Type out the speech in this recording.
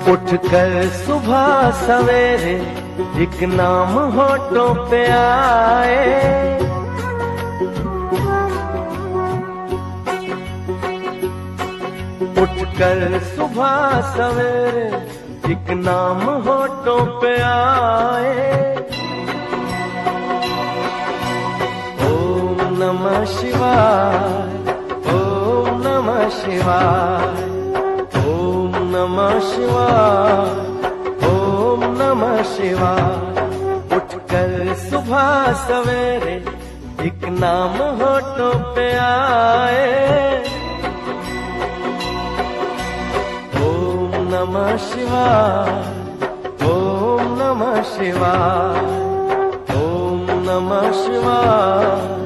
उठकर सुबह सवेरे एक नाम होठों पे आए, उठकर सुबह सवेरे एक नाम होठों पे आए। ओम नमः शिवाय, ओम नमः शिवाय, ओम नमः शिवाय, ओम नमः शिवाय। उठकर सुबह सवेरे एक नाम होठों पे आए। ओम नमः शिवाय, ओम नमः शिवाय, ओम नमः शिवाय।